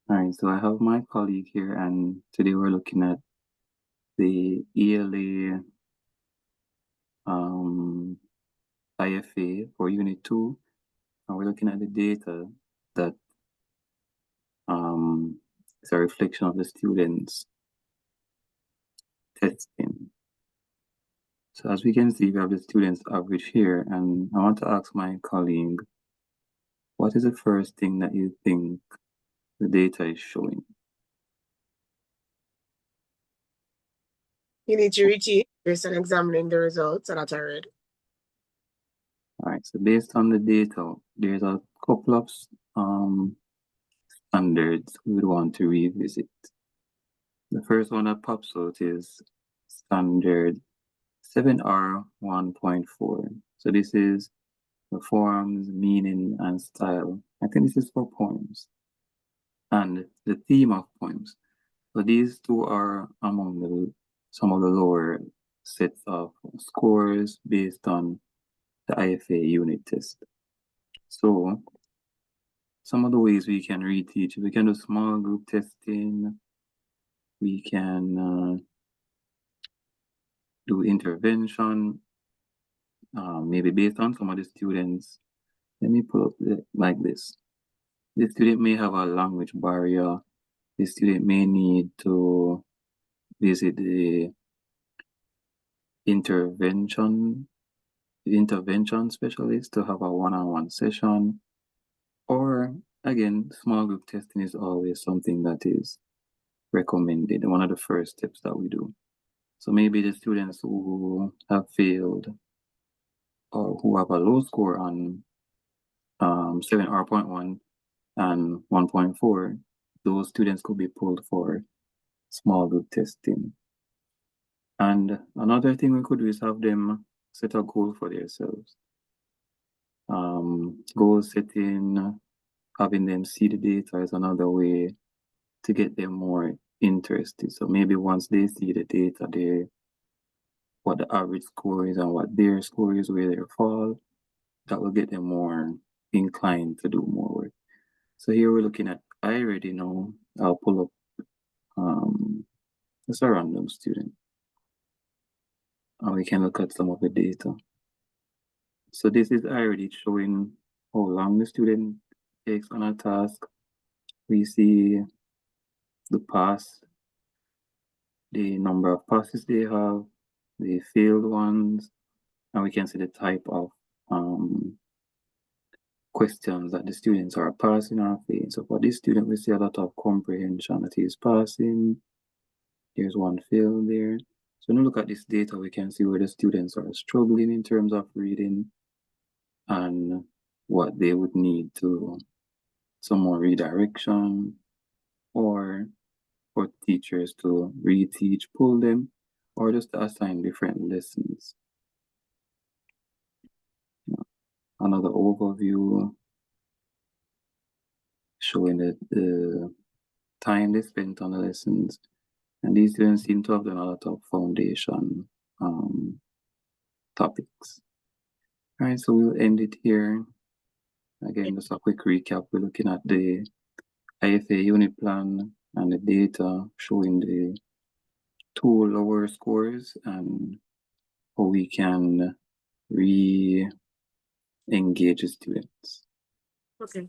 All right, so I have my colleague here, and today we're looking at the ELA IFA for Unit 2, and we're looking at the data that is a reflection of the students' testing. So as we can see, we have the students' average here, and I want to ask my colleague, what is the first thing that you think the data is showing? You need to repeat based on examining the results that I read. All right, so based on the data, there's a couple of standards we would want to revisit. The first one that pops out is standard 7R 1.4. So this is the forms, meaning, and style. I think this is for poems. And the theme of poems. So these two are among some of the lower sets of scores based on the IFA unit test. So some of the ways we can reteach, we can do small group testing, we can do intervention, maybe based on some of the students. Let me pull up like this. The student may have a language barrier. The student may need to visit the intervention specialist to have a one-on-one session. Or again, small group testing is always something that is recommended, one of the first steps that we do. So maybe the students who have failed or who have a low score on 7R.1 and 1.4, those students could be pulled for small group testing. And another thing we could do is have them set a goal for themselves. Goal setting, having them see the data is another way to get them more interested. So maybe once they see the data, what the average score is and what their score is, where they fall, that will get them more inclined to do more work. So here we're looking at, I already know, I'll pull up just a random student. And we can look at some of the data. So this is already showing how long the student takes on a task. We see the pass, the number of passes they have, the failed ones, and we can see the type of questions that the students are passing or failing. So for this student, we see a lot of comprehension that is passing. There's one failed there. So when we look at this data, we can see where the students are struggling in terms of reading and what they would need to some more redirection or for teachers to reteach, pull them, or just to assign different lessons. Another overview showing the time they spent on the lessons. And these students seem to have done a lot of foundation topics. All right, so we'll end it here. Again, just a quick recap. We're looking at the IFA unit plan and the data showing the two lower scores and how we can re-engage the students. Okay.